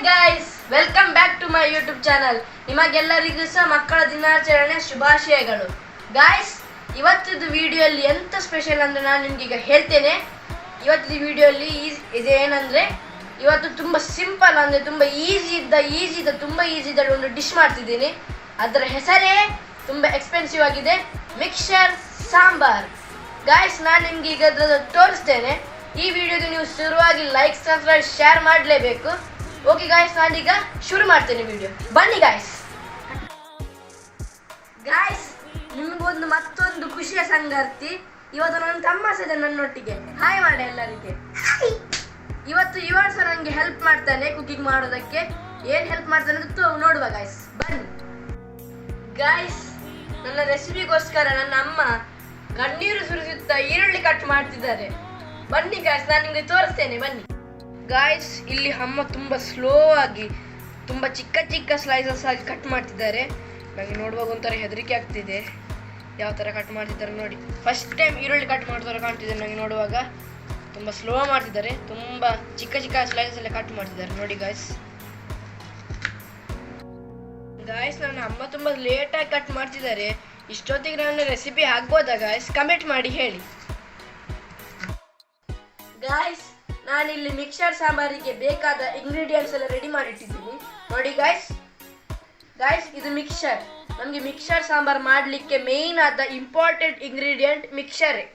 Guys, welcome back to my YouTube channel. ನಿಮಗೆಲ್ಲರಿಗೂ ಸಹ ಮಕ್ಕಳ ದಿನಾಚರಣೆ ಶುಭಾಶಯಗಳು. ಗೈಸ್, ಇವತ್ತಿನ ವಿಡಿಯೋಲಿ ಎಂತ ಸ್ಪೆಷಲ್ ಅಂದ್ರೆ ನಾನು ನಿಮ್ಗೆ ಈಗ ಹೇಳ್ತೇನೆ. ಇವತ್ತಿನ ವಿಡಿಯೋಲಿ ಇದೇನಂದ್ರೆ ಇವತ್ತು ತುಂಬ ಸಿಂಪಲ್ ಅಂದರೆ ತುಂಬ ಈಸಿ ಇದ್ದ ಒಂದು ಡಿಶ್ ಮಾಡ್ತಿದ್ದೀನಿ. ಅದರ ಹೆಸರೇ ತುಂಬ ಎಕ್ಸ್ಪೆನ್ಸಿವ್ ಆಗಿದೆ, ಮಿಕ್ಸರ್ ಸಾಂಬಾರ್. ಗೈಸ್, ನಾನು ನಿಮ್ಗೆ ಈಗ ತೋರಿಸ್ತೇನೆ. ಈ ವಿಡಿಯೋಗೆ ನೀವು ಶುರುವಾಗಿ ಲೈಕ್, ಸಬ್ಸ್ಕ್ರೈಬ್, ಶೇರ್ ಮಾಡಲೇಬೇಕು. ಓಕೆ ಗಾಯ್ಸ್, ನಾನೀಗ ಶುರು ಮಾಡ್ತೇನೆ ವಿಡಿಯೋ. ಬನ್ನಿ ಗಾಯ್ಸ್. ನಿಮಗೊಂದು ಮತ್ತೊಂದು ಖುಷಿಯ ಸಂಗತಿ, ಇವತ್ತು ನನ್ನ ತಮ್ಮ ಸಹ ನನ್ನೊಟ್ಟಿಗೆ. ಹಾಯ್ ಮಾಡಿ ಎಲ್ಲರಿಗೆ. ಇವತ್ತು ಇವಳು ಸಹ ನನಗೆ ಹೆಲ್ಪ್ ಮಾಡ್ತಾನೆ ಕುಕಿಂಗ್ ಮಾಡೋದಕ್ಕೆ. ಏನು ಹೆಲ್ಪ್ ಮಾಡ್ತಾನೆ ಅಂತ ನೋಡುವ ಗಾಯ್ಸ್, ಬನ್ನಿ. ಗಾಯ್ಸ್, ನನ್ನ ರೆಸಿಪಿಗೋಸ್ಕರ ನನ್ನ ಅಮ್ಮ ಕಣ್ಣೀರು ಸುರಿಸುತ್ತಾ ಈರುಳ್ಳಿ ಕಟ್ ಮಾಡ್ತಿದ್ದಾರೆ. ಬನ್ನಿ ಗಾಯ್ಸ್, ನಾನು ನಿಮಗೆ ತೋರಿಸ್ತೇನೆ, ಬನ್ನಿ. ಗಾಯ್ಸ್, ಇಲ್ಲಿ ಅಮ್ಮ ತುಂಬ ಸ್ಲೋ ಆಗಿ ತುಂಬ ಚಿಕ್ಕ ಸ್ಲೈಸಸ್ ಆಗಿ ಕಟ್ ಮಾಡ್ತಿದ್ದಾರೆ. ನನಗೆ ನೋಡುವಾಗ ಒಂಥರ ಹೆದರಿಕೆ ಆಗ್ತಿದೆ, ಯಾವ ಥರ ಕಟ್ ಮಾಡ್ತಿದ್ದಾರೆ ನೋಡಿ. ಫಸ್ಟ್ ಟೈಮ್ ಈರುಳ್ಳಿ ಕಟ್ ಮಾಡ್ತಾರೆ ಕಾಣ್ತಿದ್ದಾರೆ ನನಗೆ ನೋಡುವಾಗ. ತುಂಬ ಸ್ಲೋ ಮಾಡ್ತಿದ್ದಾರೆ, ತುಂಬ ಚಿಕ್ಕ ಸ್ಲೈಸಸ್ ಎಲ್ಲ ಕಟ್ ಮಾಡ್ತಿದ್ದಾರೆ ನೋಡಿ ಗಾಯ್ಸ್. ನನ್ನ ಅಮ್ಮ ತುಂಬ ಲೇಟಾಗಿ ಕಟ್ ಮಾಡ್ತಿದ್ದಾರೆ. ಇಷ್ಟೊತ್ತಿಗೆ ನನ್ನ ರೆಸಿಪಿ ಆಗ್ಬೋದಾ ಗಾಯ್ಸ್? ಕಮೆಂಟ್ ಮಾಡಿ ಹೇಳಿ. ಗಾಯ್ಸ್, ನಾನಿಲ್ಲಿ ಮಿಕ್ಸರ್ ಸಾಂಬಾರಿಗೆ ಬೇಕಾದ ಇಂಗ್ರೀಡಿಯೆಂಟ್ಸ್ ಎಲ್ಲ ರೆಡಿ ಮಾಡಿಟ್ಟಿದ್ದೀನಿ ನೋಡಿ ಗಾಯ್ಸ್. ಇದು ಮಿಕ್ಸರ್. ನಮಗೆ ಮಿಕ್ಸರ್ ಸಾಂಬಾರ್ ಮಾಡಲಿಕ್ಕೆ ಮೇಯ್ನ್ ಆದ ಇಂಪಾರ್ಟೆಂಟ್ ಇಂಗ್ರೀಡಿಯೆಂಟ್ ಮಿಕ್ಸರೇ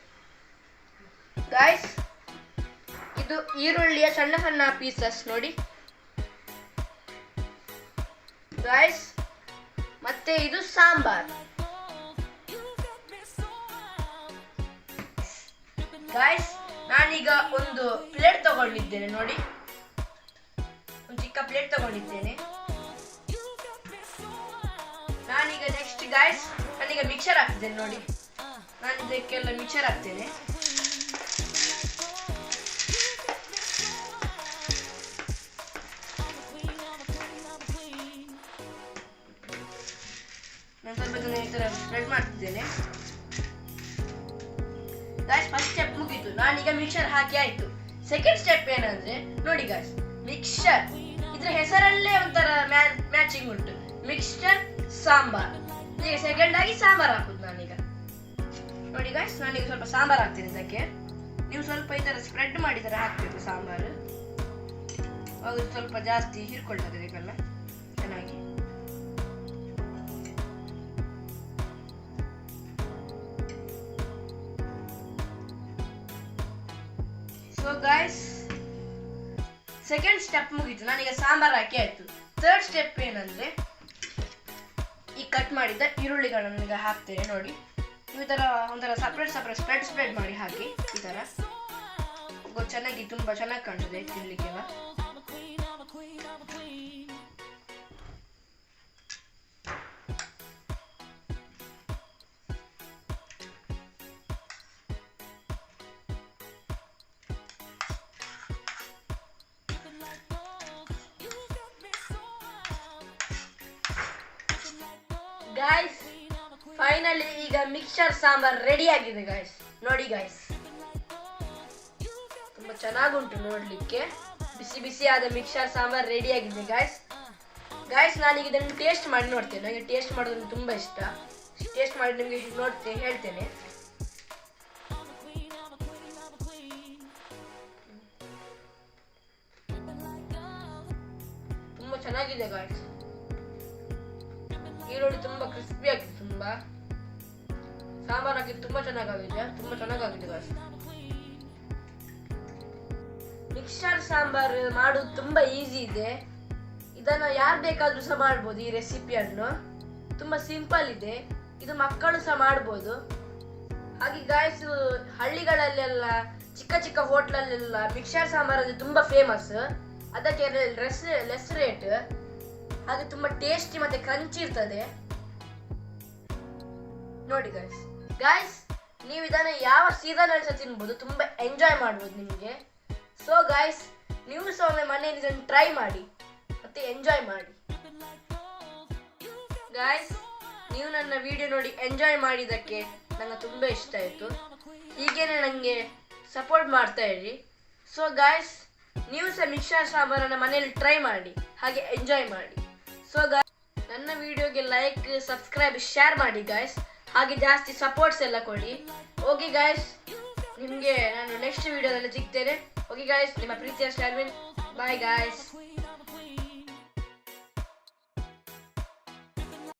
ಗಾಯ್ಸ್. ಇದು ಈರುಳ್ಳಿಯ ಸಣ್ಣ ಪೀಸಸ್ ನೋಡಿ ಗಾಯ್ಸ್. ಮತ್ತೆ ಇದು ಸಾಂಬಾರ್ ಗಾಯ್ಸ್. ನಾನೀಗ ಒಂದು ಪ್ಲೇಟ್ ತಗೊಂಡಿದ್ದೇನೆ ನೋಡಿ, ಒಂದು ಚಿಕ್ಕ ಪ್ಲೇಟ್ ತಗೊಂಡಿದ್ದೇನೆ. ನಾನೀಗ ನೆಕ್ಸ್ಟ್ ಗಾಯ್ಸ್, ನಾನೀಗ ಮಿಕ್ಸರ್ ಹಾಕ್ತಿದ್ದೇನೆ ನೋಡಿ. ನಾನು ಇದಕ್ಕೆಲ್ಲ ಮಿಕ್ಸರ್ ಹಾಕ್ತೇನೆ. ನಾನು ಸ್ವಲ್ಪ ಈ ಥರ ಸ್ಪ್ರೆಡ್ ಮಾಡ್ತಿದ್ದೇನೆ ಗಾಯ್ಸ್. ಫಸ್ಟ್ ಸ್ಟೆಪ್ ಮುಗೀತು, ನಾನೀಗ ಮಿಕ್ಸರ್ ಹಾಕಿ ಆಯ್ತು. ಸೆಕೆಂಡ್ ಸ್ಟೆಪ್ ಏನಂದ್ರೆ ನೋಡಿ ಗಾಯ್ಸ್, ಮಿಕ್ಸರ್ ಇದ್ರ ಹೆಸರಲ್ಲೇ ಒಂಥರ ಮ್ಯಾಚಿಂಗ್ ಉಂಟು, ಮಿಕ್ಸರ್ ಸಾಂಬಾರ್. ಈಗ ಸೆಕೆಂಡ್ ಆಗಿ ಸಾಂಬಾರ್ ಹಾಕುದು ನಾನೀಗ ನೋಡಿ ಗಾಯ್ಸ್. ನಾನೀಗ ಸ್ವಲ್ಪ ಸಾಂಬಾರ್ ಹಾಕ್ತೀನಿ ಇದಕ್ಕೆ. ನೀವು ಸ್ವಲ್ಪ ಈ ತರ ಸ್ಪ್ರೆಡ್ ಮಾಡಿ ತರ ಹಾಕ್ಬೇಕು ಸಾಂಬಾರು, ಅದು ಸ್ವಲ್ಪ ಜಾಸ್ತಿ ಹೀರ್ಕೊಳ್ತದೆ ಇದಕ್ಕೆಲ್ಲ ಚೆನ್ನಾಗಿ. ಸೊ ಗಾಯ್ಸ್, ಸೆಕೆಂಡ್ ಸ್ಟೆಪ್ ಮುಗೀತು, ನಾನೀಗ ಸಾಂಬಾರ್ ಹಾಕಿ ಆಯ್ತು. ಥರ್ಡ್ ಸ್ಟೆಪ್ ಏನಂದ್ರೆ ಈ ಕಟ್ ಮಾಡಿದ್ದ ಈರುಳ್ಳಿಗಳನ್ನು ಈಗ ಹಾಕ್ತೇನೆ ನೋಡಿ. ಈ ತರ ಒಂಥರ ಸಪ್ರೇಟ್ ಸ್ಪ್ರೆಡ್ ಮಾಡಿ ಹಾಕಿ ಈ ತರ ಚೆನ್ನಾಗಿ, ತುಂಬಾ ಚೆನ್ನಾಗಿ ಕಾಣ್ತದೆ ತಿನ್ಲಿಕ್ಕೆಲ್ಲ. ಗಾಯ್ಸ್, ಫೈನಲಿ ಈಗ ಮಿಕ್ಸರ್ ಸಾಂಬಾರ್ ರೆಡಿ ಆಗಿದೆ ಗಾಯ್ಸ್. ನೋಡಿ ಗಾಯ್ಸ್, ತುಂಬಾ ಚೆನ್ನಾಗುಂಟು ನೋಡ್ಲಿಕ್ಕೆ. ಬಿಸಿ ಆದ ಮಿಕ್ಸರ್ ಸಾಂಬಾರ್ ರೆಡಿ ಆಗಿದೆ ಗಾಯ್ಸ್. ನಾನೀಗ ಇದನ್ನು ಟೇಸ್ಟ್ ಮಾಡಿ ನೋಡ್ತೇನೆ. ನನಗೆ ಟೇಸ್ಟ್ ಮಾಡೋದು ತುಂಬಾ ಇಷ್ಟ. ಟೇಸ್ಟ್ ಮಾಡಿ ನಿಮಗೆ ಹೇಳ್ತೇನೆ. ತುಂಬಾ ಚೆನ್ನಾಗಿದೆ ಗಾಯ್ಸ್. ಈರುಳ್ಳಿ ತುಂಬಾ ಕ್ರಿಸ್ಪಿ ಆಗಿದೆ, ತುಂಬಾ ಸಾಂಬಾರ್ ಹಾಕಿ ತುಂಬಾ ಚೆನ್ನಾಗಾಗಿದೆ ಗಾಯ್ಸ್. ಮಿಕ್ಸರ್ ಸಾಂಬಾರ್ ಮಾಡೋದು ತುಂಬಾ ಈಸಿ ಇದೆ. ಇದನ್ನ ಯಾರು ಬೇಕಾದ್ರೂ ಸಹ ಮಾಡ್ಬೋದು. ಈ ರೆಸಿಪಿಯನ್ನು ತುಂಬಾ ಸಿಂಪಲ್ ಇದೆ, ಇದು ಮಕ್ಕಳು ಸಹ ಮಾಡ್ಬೋದು. ಹಾಗೆ ಗಾಯ್ಸ್, ಹಳ್ಳಿಗಳಲ್ಲೆಲ್ಲ ಚಿಕ್ಕ ಹೋಟ್ಲಲ್ಲೆಲ್ಲ ಮಿಕ್ಸರ್ ಸಾಂಬಾರ್ ಅಂದ್ರೆ ತುಂಬಾ ಫೇಮಸ್. ಅದಕ್ಕೆ ಲೆಸ್ ರೇಟ್, ಹಾಗೆ ತುಂಬಾ ಟೇಸ್ಟಿ ಮತ್ತೆ ಕ್ರಂಚಿ ಇರ್ತದೆ ನೋಡಿ ಗಾಯ್ಸ್. ನೀವು ಇದನ್ನ ಯಾವ ಸೀಸನ್ ಅಲ್ಲಿ ಸಹ ತಿನ್ಬೋದು, ತುಂಬಾ ಎಂಜಾಯ್ ಮಾಡ್ಬೋದು ನಿಮಗೆ. ಸೊ ಗಾಯ್ಸ್, ನೀವು ಸಹ ಒಮ್ಮೆ ಮನೆಯಲ್ಲಿ ಇದನ್ನು ಟ್ರೈ ಮಾಡಿ ಮತ್ತೆ ಎಂಜಾಯ್ ಮಾಡಿ ಗಾಯ್ಸ್. ನೀವು ನನ್ನ ವಿಡಿಯೋ ನೋಡಿ ಎಂಜಾಯ್ ಮಾಡಿದ್ದಕ್ಕೆ ನಂಗೆ ತುಂಬಾ ಇಷ್ಟ ಆಯ್ತು. ಹೀಗೇನೆ ನನಗೆ ಸಪೋರ್ಟ್ ಮಾಡ್ತಾ ಇರಿ. ಸೊ ಗಾಯ್ಸ್, ನೀವು ಸಹ ಮಿಕ್ಸರ್ ಸಾಂಬಾರನ್ನು ಮನೆಯಲ್ಲಿ ಟ್ರೈ ಮಾಡಿ ಹಾಗೆ ಎಂಜಾಯ್ ಮಾಡಿ. ಸೊ ನನ್ನ ವಿಡಿಯೋಗೆ ಲೈಕ್, ಸಬ್ಸ್ಕ್ರೈಬ್, ಶೇರ್ ಮಾಡಿ ಗಾಯ್ಸ್. ಹಾಗೆ ಜಾಸ್ತಿ ಸಪೋರ್ಟ್ಸ್ ಎಲ್ಲ ಕೊಡಿ. ಓಕೆ ಗಾಯ್ಸ್, ನಿಮಗೆ ನಾನು ನೆಕ್ಸ್ಟ್ ವಿಡಿಯೋದಲ್ಲಿ ಸಿಗ್ತೇನೆ. ಓಕೆ ಗಾಯ್ಸ್, ನಿಮ್ಮ ಪ್ರೀತಿಯ ಸ್ಟಾರ್ವಿನ್. Bye guys.